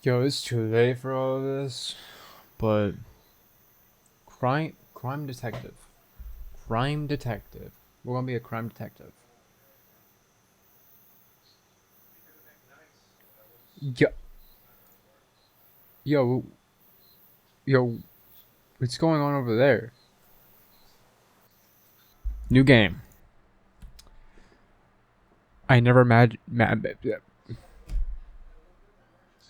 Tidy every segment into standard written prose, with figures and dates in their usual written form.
Yo, it's too late for all of this, but crime detective. Crime detective. We're gonna be a crime detective. Yo, yo, yo, what's going on over there? New game. I never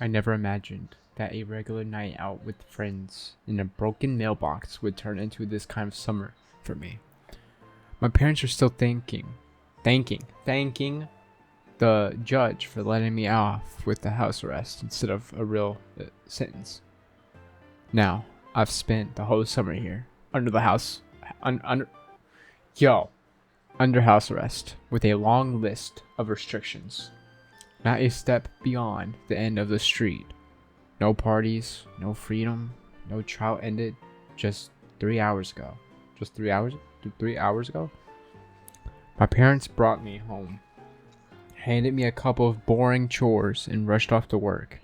I never imagined that a regular night out with friends in a broken mailbox would turn into this kind of summer for me. My parents are still thanking the judge for letting me off with the house arrest instead of a real sentence. Now, I've spent the whole summer here under the house under yo under house arrest with a long list of restrictions. Not a step beyond the end of the street. No parties, no freedom, no trial ended just 3 hours ago. Just 3 hours? 3 hours ago? My parents brought me home, handed me a couple of boring chores, and rushed off to work.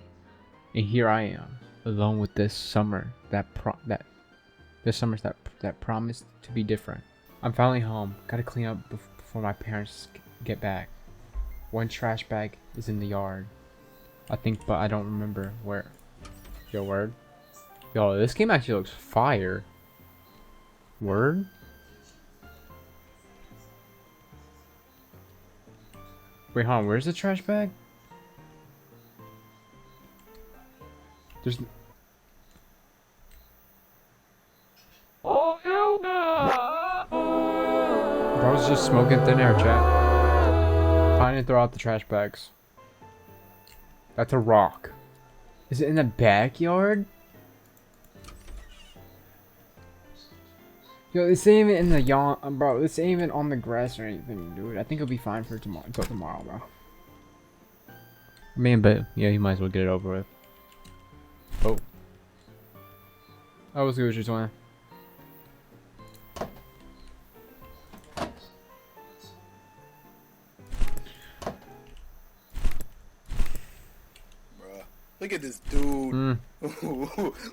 And here I am, alone with this summer that promised to be different. I'm finally home. Gotta clean up before my parents get back. One trash bag is in the yard, I think, but I don't remember where. Yo, word. Yo, this game actually looks fire. Word. Wait, hold on. Where's the trash bag? There's. Oh hell no! Bro's just smoking thin air, chat. Find and throw out the trash bags. That's a rock. Is it in the backyard? Yo, this ain't even in the yawn, bro. This ain't even on the grass or anything, dude. I think it'll be fine for tomorrow until tomorrow, bro. I mean, but yeah, you might as well get it over with. Oh. I was good what you're doing. Look at this dude. Mm.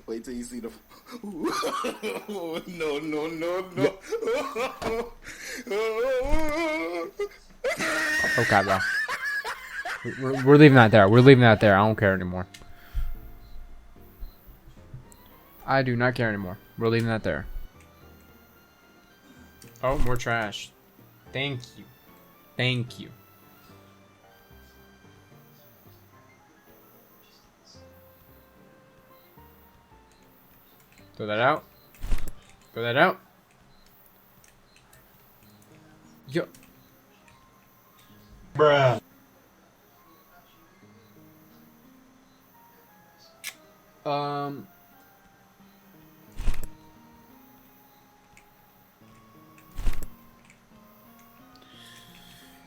Wait till you see the. No, no, no, no. Okay, bro. We're leaving that there. We're leaving that there. I don't care anymore. I do not care anymore. We're leaving that there. Oh, more trash. Thank you. Thank you. Throw that out. Throw that out. Yo. Bruh.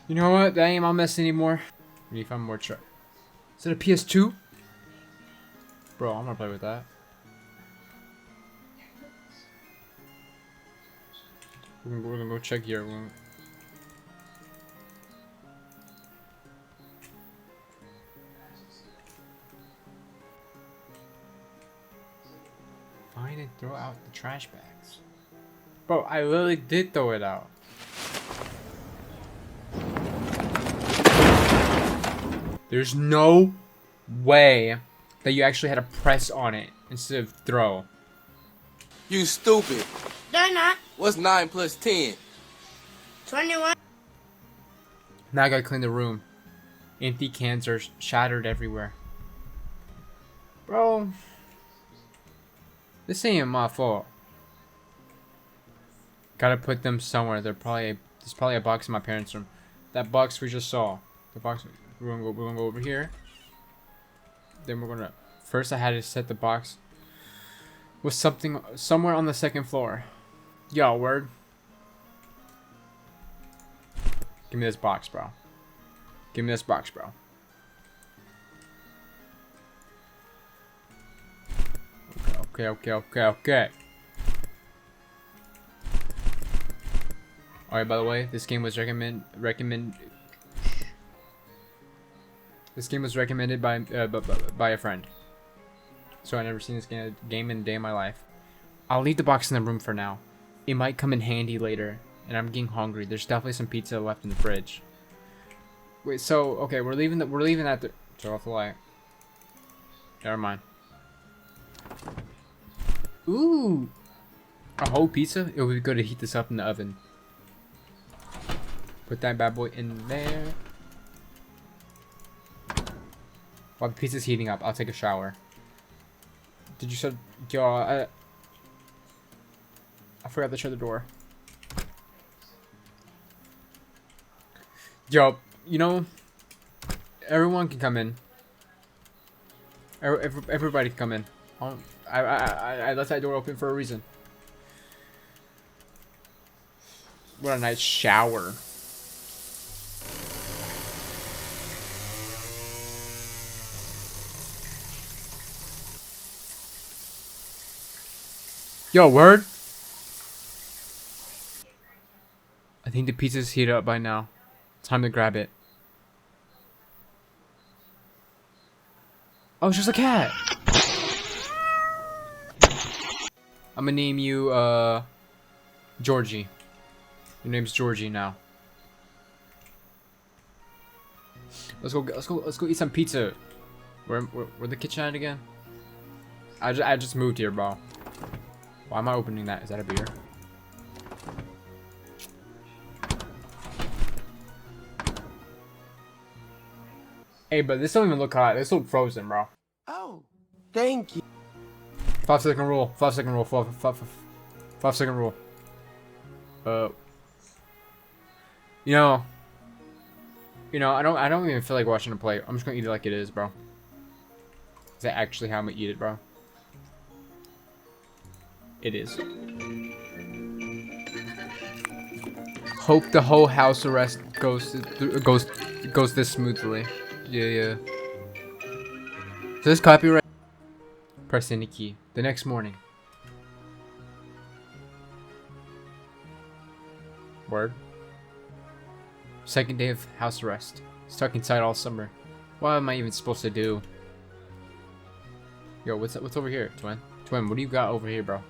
You know what? That ain't my mess anymore. We need to find more trash. Is it a PS2? Bro, I'm gonna play with that. We're gonna go check here. Find and throw out the trash bags. Bro, I literally did throw it out. There's no way that you actually had to press on it instead of throw. You stupid. They're not. What's 9 plus 10? 21. Now I gotta clean the room. Empty cans are shattered everywhere. Bro, this ain't my fault. Gotta put them somewhere. There's probably a box in my parents' room. That box we just saw. The box. We're gonna go over here. Then we're gonna. First, I had to set the box with something somewhere on the second floor. Yo, word. Give me this box, bro. Give me this box, bro. Okay. Alright, by the way, this game was This game was recommended by a friend. So I never seen this game in a day of my life. I'll leave the box in the room for now. It might come in handy later. And I'm getting hungry. There's definitely some pizza left in the fridge. Wait, so okay, we're leaving that. Turn off the light. Never mind. Ooh, a whole pizza. It would be good to heat this up in the oven. Put that bad boy in there. While the pizza's heating up, I'll take a shower. Did you shut? Yo, I forgot to shut the door. Yo, you know, everyone can come in. Everybody can come in. I left that door open for a reason. What a nice shower. Yo, word? I think the pizza's heated up by now. Time to grab it. Oh, it's just a cat. I'm gonna name you, Georgie. Your name's Georgie now. Let's go eat some pizza. Where the kitchen at again? I just moved here, bro. Why am I opening that? Is that a beer? Hey, but this don't even look hot. This looks frozen, bro. Oh, thank you. 5-second rule. 5-second rule. 5-second rule. You know, I don't even feel like watching a plate. I'm just gonna eat it like it is, bro. Is that actually how I'm gonna eat it, bro? It is. Hope the whole house arrest goes this smoothly. Yeah. Is this copyright? Press any key. The next morning. Word. Second day of house arrest. Stuck inside all summer. What am I even supposed to do? Yo, what's over here, Twin? Twin, what do you got over here, bro?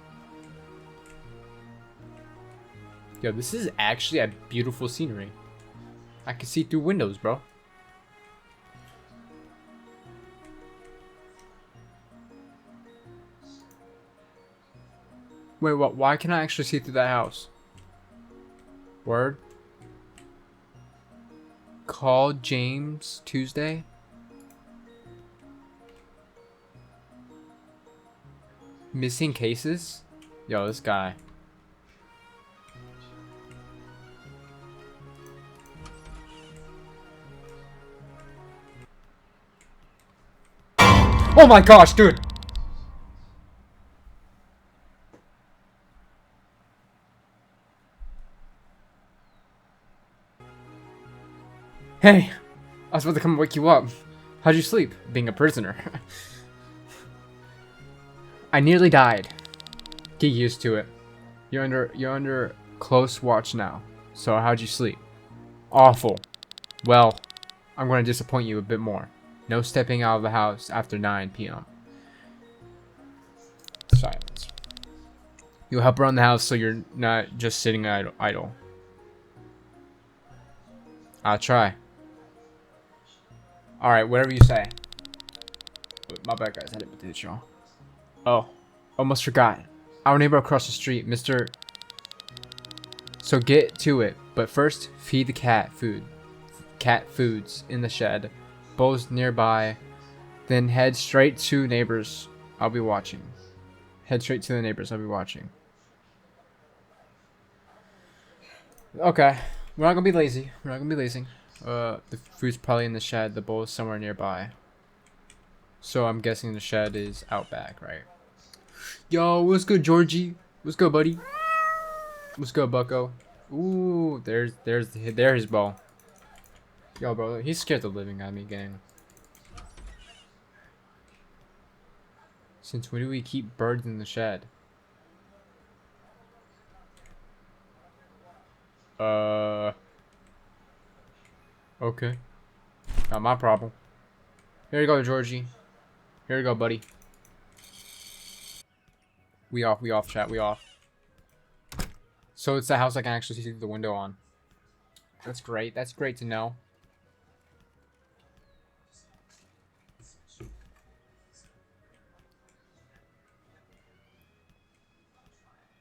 Yo, this is actually a beautiful scenery. I can see through windows, bro. Wait, what? Why can I actually see through that house? Word? Call James Tuesday? Missing cases? Yo, this guy. Oh my gosh, dude! Hey! I was about to come wake you up. How'd you sleep? Being a prisoner. I nearly died. Get used to it. You're under close watch now. So how'd you sleep? Awful. Well, I'm going to disappoint you a bit more. No stepping out of the house after 9 p.m. Silence. You'll help around the house so you're not just sitting idle. I'll try. Alright, whatever you say. Wait, my bad, guys. I didn't mean to y'all. Oh, almost forgot. Our neighbor across the street, Mr. So get to it, but first feed the cat food. Cat foods in the shed. Bowls nearby. Then head straight to neighbors. I'll be watching. Head straight to the neighbors. I'll be watching. Okay, we're not gonna be lazy. The food's probably in the shed. The bowl is somewhere nearby. So I'm guessing the shed is out back, right? Yo, what's good, Georgie? What's good, buddy? What's good, Bucko? Ooh, there's his ball. Yo, bro, he's scared the living out of me, gang. Since when do we keep birds in the shed? Okay. Not my problem. Here you go, Georgie. Here you go, buddy. We off, chat. We off. So it's the house I can actually see through the window on. That's great. That's great to know.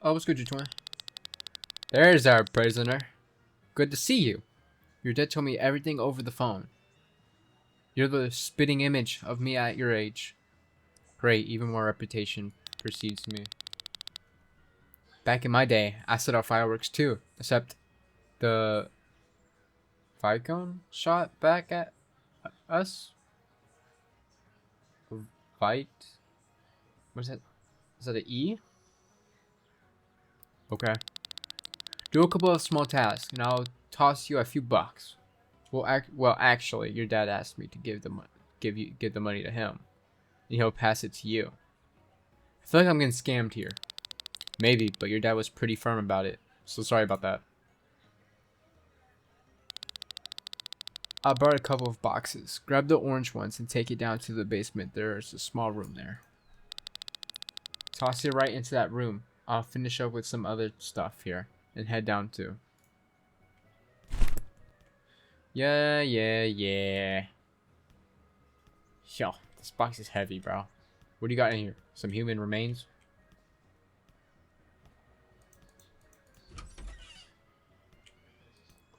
Oh, what's good, G20? There's our prisoner. Good to see you. Your dad told me everything over the phone. You're the spitting image of me at your age. Great, even more reputation precedes me. Back in my day, I set off fireworks too, except the Vicon shot back at us. Vite? What is that? Is that an E? Okay. Do a couple of small tasks, and I'll toss you a few bucks. Well, actually, your dad asked me to give the money to him, and he'll pass it to you. I feel like I'm getting scammed here. Maybe, but your dad was pretty firm about it, so sorry about that. I brought a couple of boxes. Grab the orange ones and take it down to the basement. There's a small room there. Toss it right into that room. I'll finish up with some other stuff here and head down too. Yeah. Yo, this box is heavy, bro. What do you got in here? Some human remains?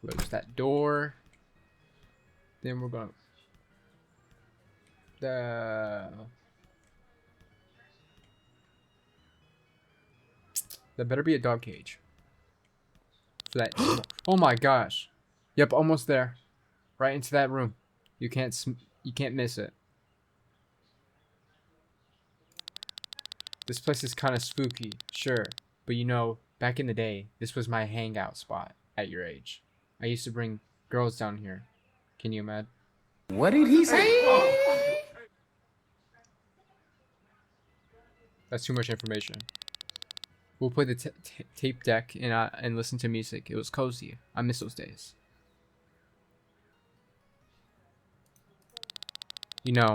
Close that door. Then we're gonna... There better be a dog cage. For that... Oh my gosh. Yep, almost there. Right into that room. You can't miss it. This place is kind of spooky, sure. But you know, back in the day, this was my hangout spot at your age. I used to bring girls down here. Can you imagine? What did he say? That's too much information. We'll play the tape deck and listen to music. It was cozy. I miss those days. You know,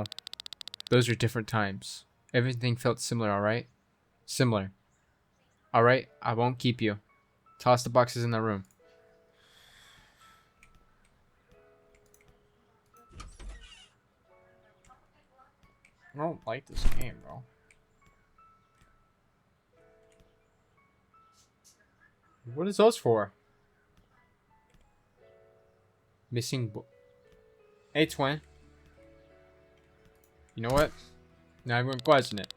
those are different times. Everything felt similar, alright? Similar. Alright, I won't keep you. Toss the boxes in the room. I don't like this game, bro. What is those for? Missing Hey, twin. You know what? Not even question it.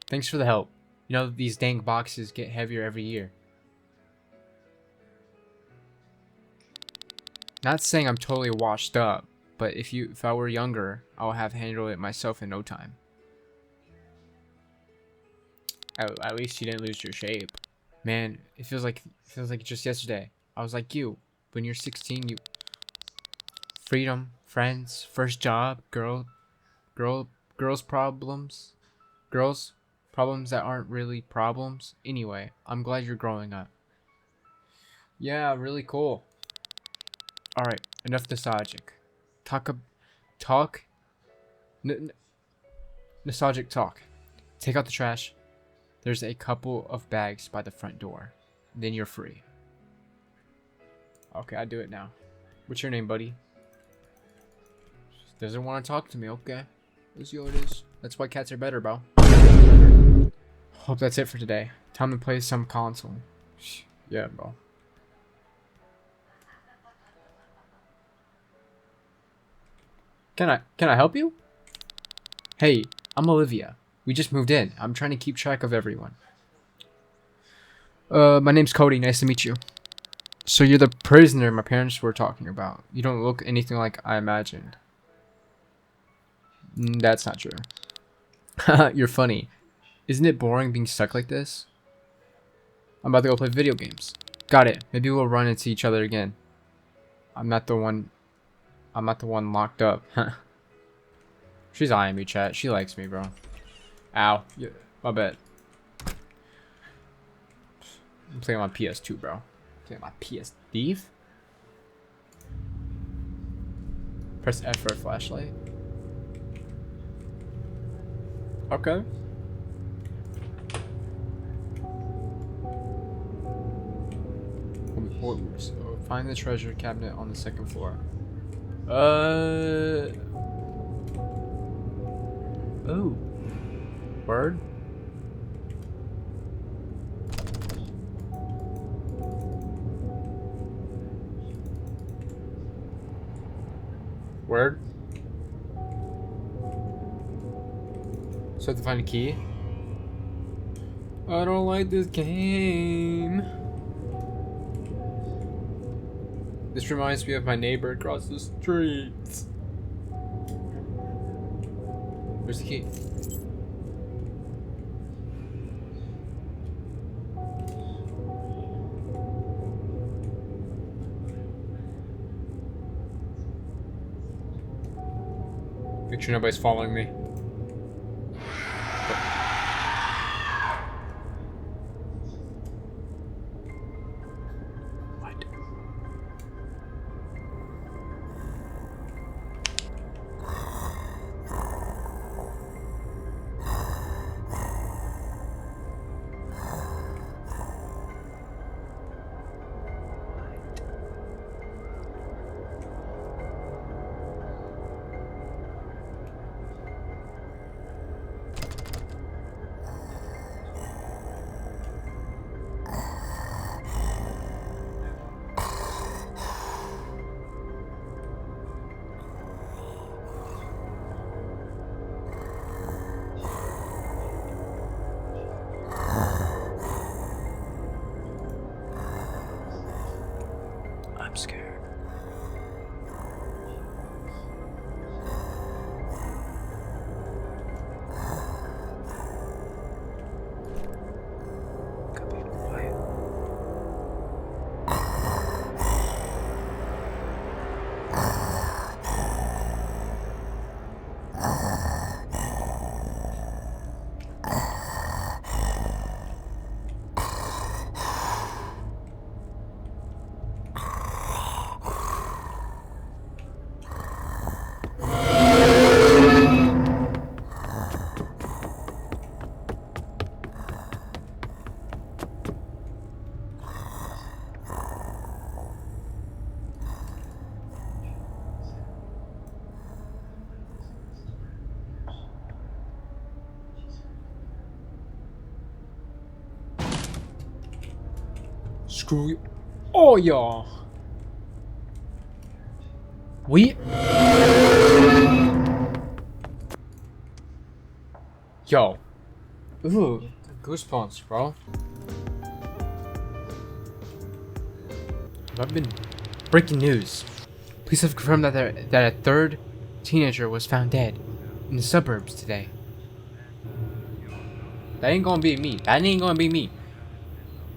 Thanks for the help. You know, these dang boxes get heavier every year. Not saying I'm totally washed up, but if I were younger, I'll have handled it myself in no time. At least you didn't lose your shape. Man, it feels like just yesterday. I was like you. When you're 16, you... Freedom, friends, first job, girls problems. Girls, problems that aren't really problems. Anyway, I'm glad you're growing up. Yeah, really cool. Alright, enough nostalgic. Nostalgic talk. Take out the trash. There's a couple of bags by the front door. Then you're free. Okay, I do it now. What's your name, buddy? Doesn't want to talk to me, okay. Let's see how it is. That's why cats are better, bro. Hope that's it for today. Time to play some console. Yeah, bro. Can I help you? Hey, I'm Olivia. We just moved in. I'm trying to keep track of everyone. My name's Cody. Nice to meet you. So you're the prisoner my parents were talking about. You don't look anything like I imagined. That's not true. You're funny. Isn't it boring being stuck like this? I'm about to go play video games. Got it. Maybe we'll run into each other again. I'm not the one locked up. She's eyeing me, chat. She likes me, bro. Ow. Yeah, my bad. I'm playing on my PS2, bro. Playing my PS Thief. Press F for a flashlight. Okay. Find the treasure cabinet on the second floor. Oh. Word? Word? So I have to find a key? I don't like this game. This reminds me of my neighbor across the street. Where's the key? Make sure nobody's following me. What? I'm scared. Gotta be quiet. Screw you. Oh, yeah. We. Yo. Ooh. Goosebumps, bro. I've been. Breaking news. Police have confirmed that a third teenager was found dead in the suburbs today. That ain't gonna be me. That ain't gonna be me.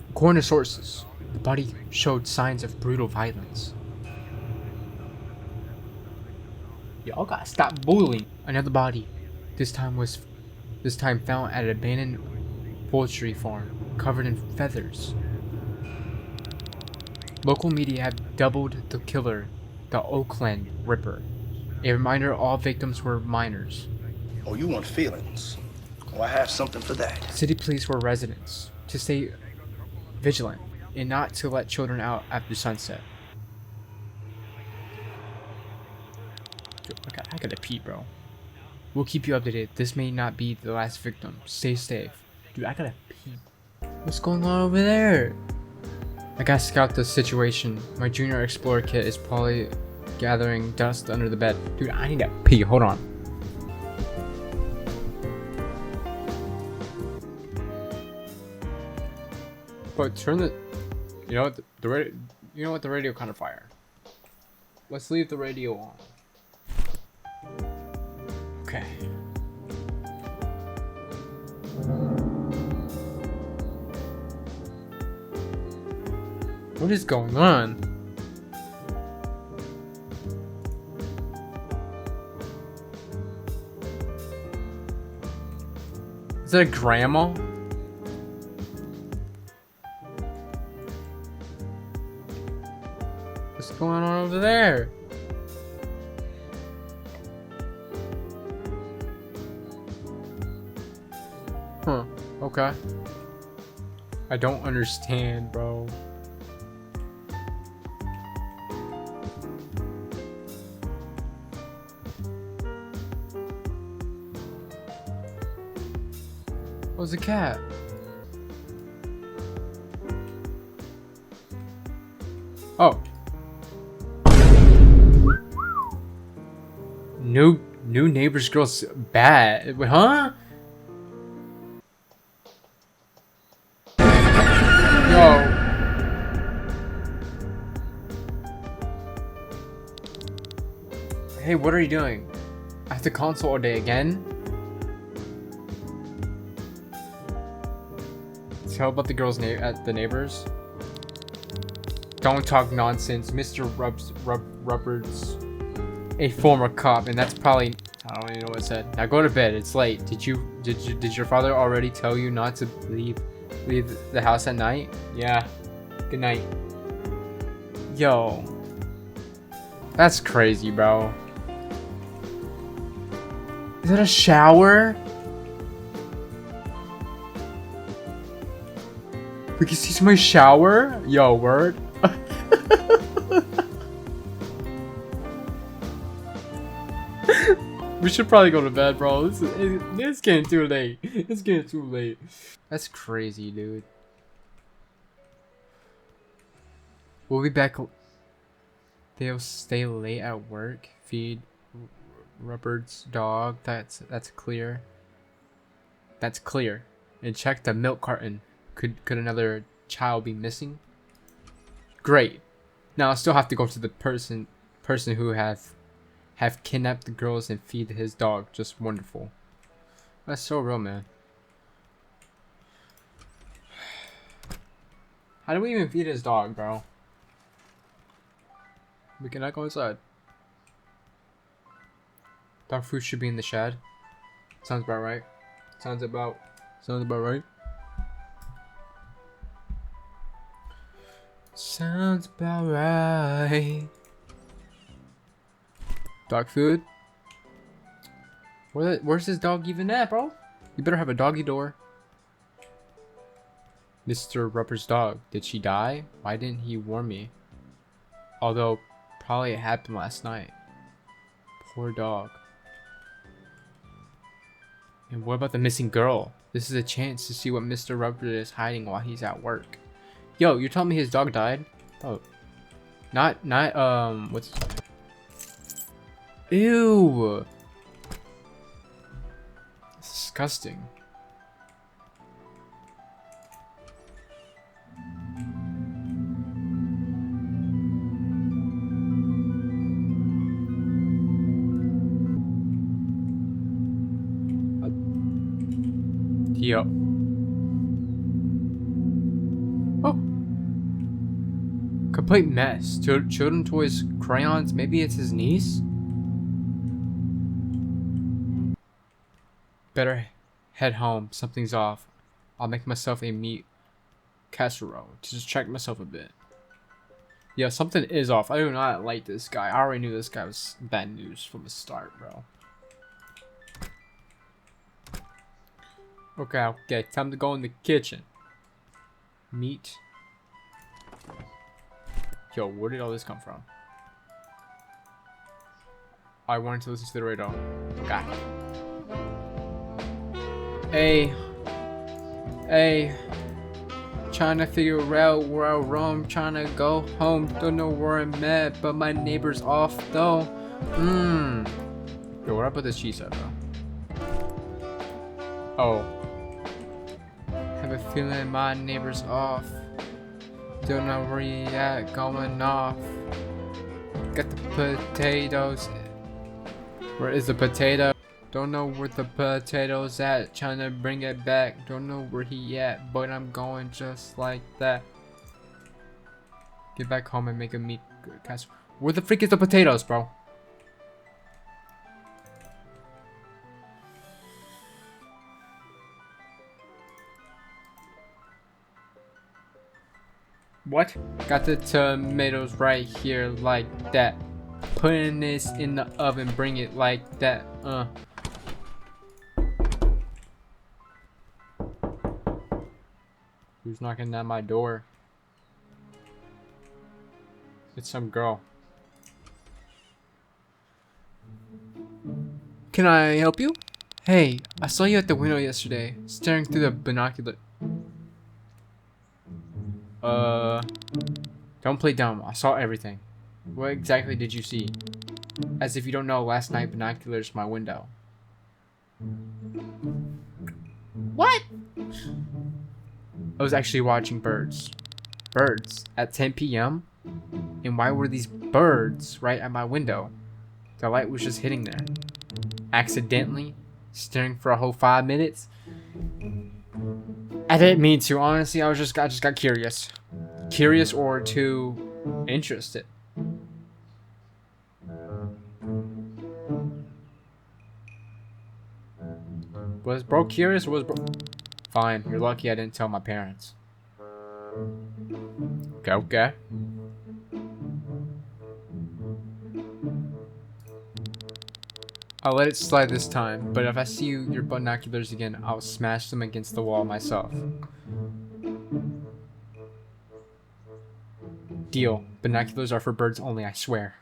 According to sources, the body showed signs of brutal violence. Y'all gotta stop bullying. Another body, this time found at an abandoned poultry farm, covered in feathers. Local media have dubbed the killer the Oakland Ripper. A reminder all victims were minors. Oh, you want feelings? Oh, I have something for that. City police were residents to stay vigilant and not to let children out after sunset. I gotta pee, bro. We'll keep you updated. This may not be the last victim. Stay safe. Dude, I gotta pee. What's going on over there? I gotta scout the situation. My junior explorer kit is probably gathering dust under the bed. Dude, I need to pee. Hold on. But turn the, you know what, the radio, you know what, the radio kind of fire. Let's leave the radio on. Okay. What is going on? Is that a grandma? What's going on over there? Huh, okay. I don't understand, bro. What was a cat? Oh. New neighbor's girl's bad. Wait, huh? Yo. Hey, what are you doing? I have to console all day again? Tell about the girls at the neighbors. Don't talk nonsense. Mr. Rubbard's a former cop, and that's probably, I don't even know what it said. Now go to bed. It's late. Did your father already tell you not to leave the house at night? Yeah. Good night. Yo. That's crazy, bro. Is that a shower? We can see somebody shower? Yo, word. We should probably go to bed, bro. It's getting too late. It's getting too late. That's crazy, dude. We'll be back. They'll stay late at work. Feed Rupert's dog. That's clear. That's clear. And check the milk carton. Could another child be missing? Great. Now I still have to go to the person who have kidnapped the girls and feed his dog. Just wonderful. That's so real, man. How do we even feed his dog, bro? We cannot go inside. Dog food should be in the shed. Sounds about right. Sounds about right. Sounds about right. Dog food? Where's this dog even at, bro? You better have a doggy door. Mr. Rubber's dog. Did she die? Why didn't he warn me? Although, probably it happened last night. Poor dog. And what about the missing girl? This is a chance to see what Mr. Rubber is hiding while he's at work. Yo, you're telling me his dog died? Oh. Not, what's his name? Ew! It's disgusting. Yo. Oh. Complete mess. Children toys, crayons. Maybe it's his niece? Better head home. Something's off. I'll make myself a meat casserole to distract myself a bit. Yeah, something is off. I do not like this guy. I already knew this guy was bad news from the start, bro. Okay, time to go in the kitchen. Meat. Yo, where did all this come from? I wanted to listen to the radio. Okay. Hey. Trying to figure out where I roam. Trying to go home. Don't know where I'm at, but my neighbor's off though. Yo, where I put this cheese at, bro? Oh. Have a feeling my neighbor's off. Don't know where he at, going off. Got the potatoes. Where is the potato? Don't know where the potato's at. Trying to bring it back. Don't know where he at, but I'm going just like that. Get back home and make a meat casserole. Where the freak is the potatoes, bro? What? Got the tomatoes right here like that. Putting this in the oven, bring it like that. Who's knocking at my door? It's some girl. Can I help you? Hey, I saw you at the window yesterday, staring through the binocular. Don't play dumb. I saw everything. What exactly did you see? As if you don't know, last night binoculars my window. What? I was actually watching birds. Birds at 10 p.m.? And why were these birds right at my window? The light was just hitting there. Accidentally? Staring for a whole 5 minutes? I didn't mean to, honestly. I just got curious. Curious or too interested. Was bro curious or was bro... Fine, you're lucky I didn't tell my parents. Okay. I'll let it slide this time, but if I see your binoculars again, I'll smash them against the wall myself. Deal. Binoculars are for birds only, I swear.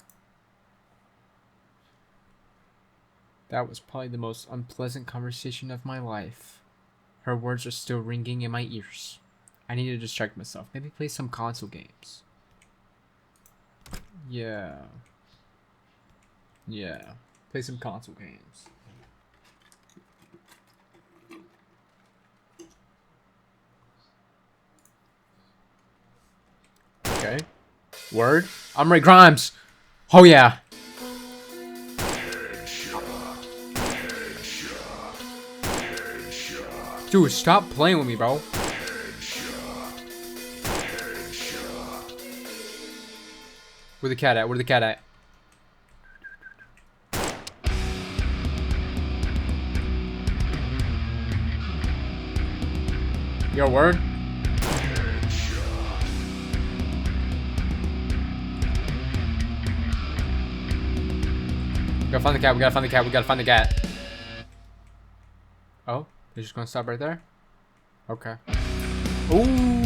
That was probably the most unpleasant conversation of my life. Her words are still ringing in my ears. I need to distract myself. Maybe play some console games. Yeah. Play some console games. Okay. Word? I'm Ray Grimes. Oh yeah. Dude, stop playing with me, bro. Where the cat at? Where the cat at? Yo, word? We gotta find the cat, we gotta find the cat, we gotta find the cat. Oh, they're just gonna stop right there? Okay. Ooh.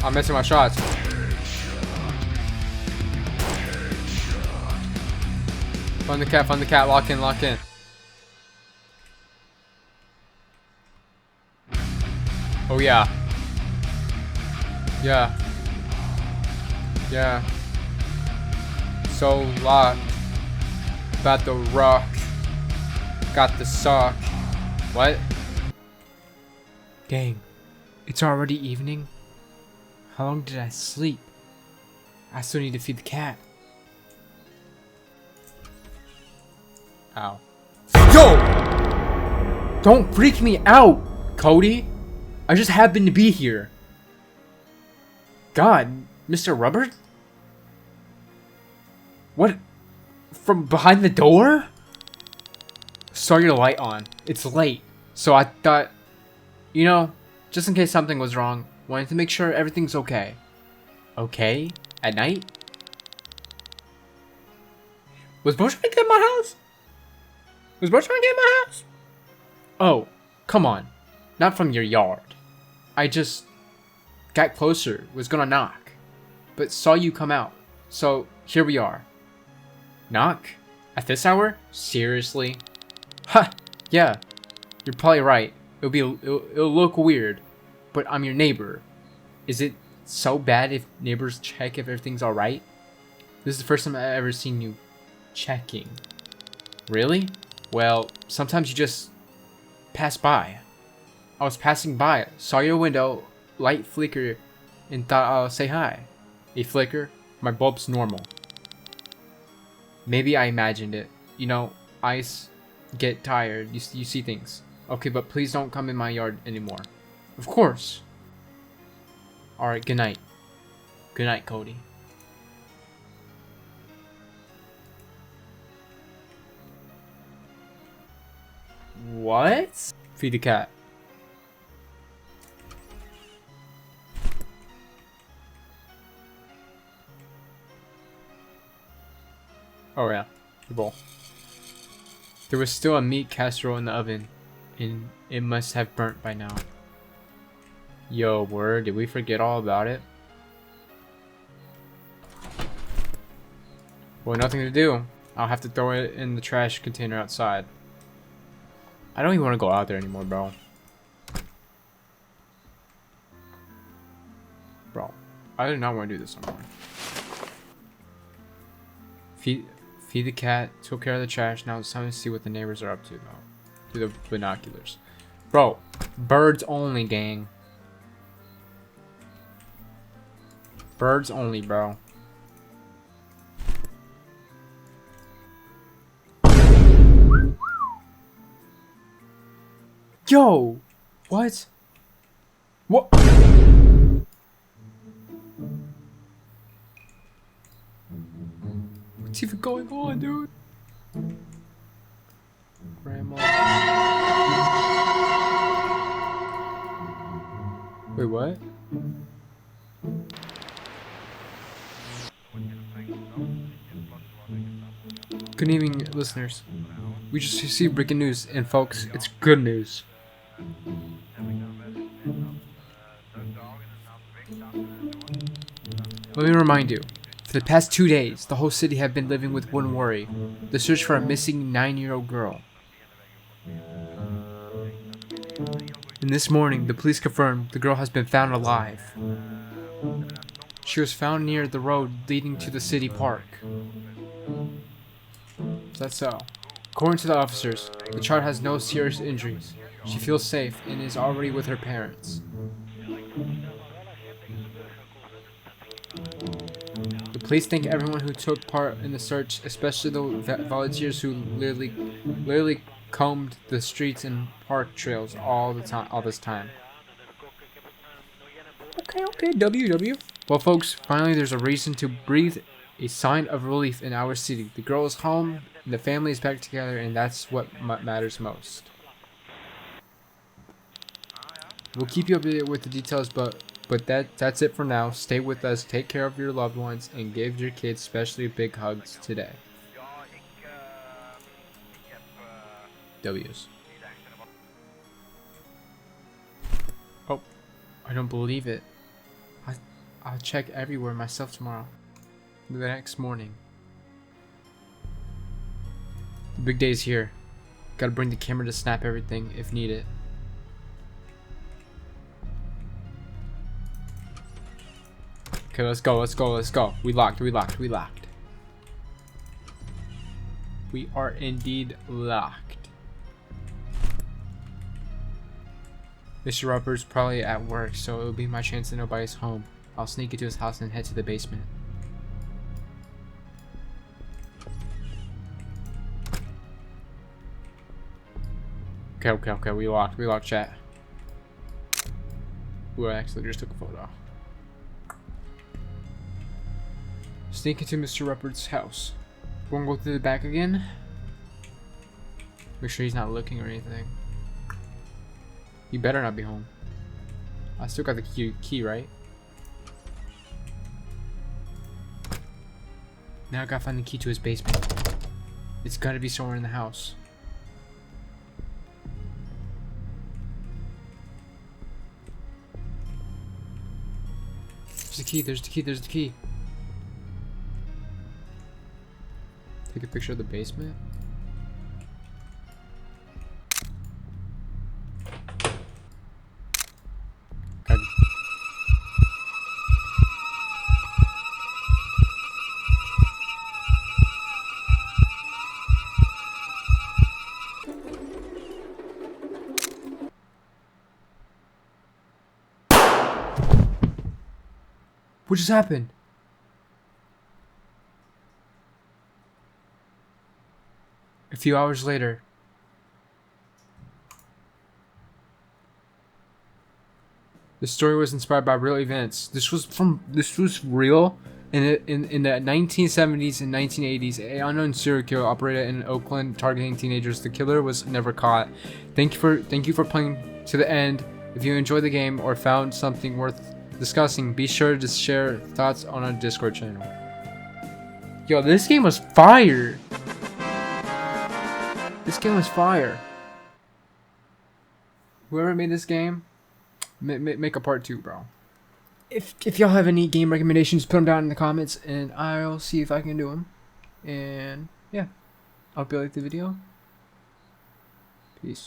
I'm missing my shots. Find the cat, lock in, lock in. Oh yeah. Yeah. So locked. About the rock. Got the sock. What? Dang. It's already evening? How long did I sleep? I still need to feed the cat. Ow. Yo! Don't freak me out, Cody. I just happened to be here. God, Mr. Rubber? What? From behind the door? Saw your light on. It's late. So I thought, you know, just in case something was wrong, wanted to make sure everything's okay. Okay? At night? Was Bro trying to get in my house? Was Bro trying to get in my house? Oh, come on. Not from your yard. I just got closer, was gonna knock, but saw you come out. So here we are. Knock? At this hour? Seriously? Ha! Yeah, you're probably right. It'll look weird, but I'm your neighbor. Is it so bad if neighbors check if everything's alright? This is the first time I've ever seen you checking. Really? Well, sometimes you just pass by. I was passing by, saw your window, light flicker, and thought I'll say hi. A flicker? My bulb's normal. Maybe I imagined it. You know, eyes get tired, you see things. Okay, but please don't come in my yard anymore. Of course. Alright, good night. Good night, Cody. What? Feed the cat. Oh yeah, the bowl. There was still a meat casserole in the oven, and it must have burnt by now. Yo, word, did we forget all about it? Well, nothing to do. I'll have to throw it in the trash container outside. I don't even want to go out there anymore, bro. Bro, I do not want to do this anymore. Feed the cat, took care of the trash. Now it's time to see what the neighbors are up to, though. Through the binoculars. Bro, birds only, gang. Birds only, bro. Yo! What? What? What's even going on, dude? Grandma. Wait, what? Good evening, listeners. We just received breaking news, and folks, it's good news. Let me remind you, for the past 2 days, the whole city have been living with one worry: the search for a missing 9-year-old girl. And this morning, the police confirmed the girl has been found alive. She was found near the road leading to the city park. Is that so? According to the officers, the child has no serious injuries. She feels safe and is already with her parents. The police thank everyone who took part in the search, especially the volunteers who literally combed the streets and park trails all this time. Okay, WW. Well, folks, finally there's a reason to breathe a sign of relief in our city. The girl is home, and the family is back together, and that's what matters most. We'll keep you updated with the details, but that's it for now. Stay with us, take care of your loved ones, and give your kids especially big hugs today. W's. Oh, I don't believe it. I'll check everywhere myself tomorrow. The next morning. The big day's here. Gotta bring the camera to snap everything if needed. Okay, let's go. We locked. We are indeed locked. Mr. Robert's probably at work, so it'll be my chance that nobody's home. I'll sneak into his house and head to the basement. Okay, we locked chat. Ooh, I actually just took a photo. Sneak into Mr. Rupert's house. Wanna go through the back again? Make sure he's not looking or anything. He better not be home. I still got the key, right? Now I gotta find the key to his basement. It's gotta be somewhere in the house. There's the key. Take a picture of the basement. What just happened? A few hours later. The story was inspired by real events. This was real. In the 1970s and 1980s, an unknown serial killer operated in Oakland targeting teenagers. The killer was never caught. Thank you for playing to the end. If you enjoyed the game or found something worth discussing, be sure to share thoughts on our Discord channel. Yo, this game was fire. Whoever made this game, make a part 2, bro. If y'all have any game recommendations, put them down in the comments, and I'll see if I can do them. And yeah, I hope you liked the video. Peace.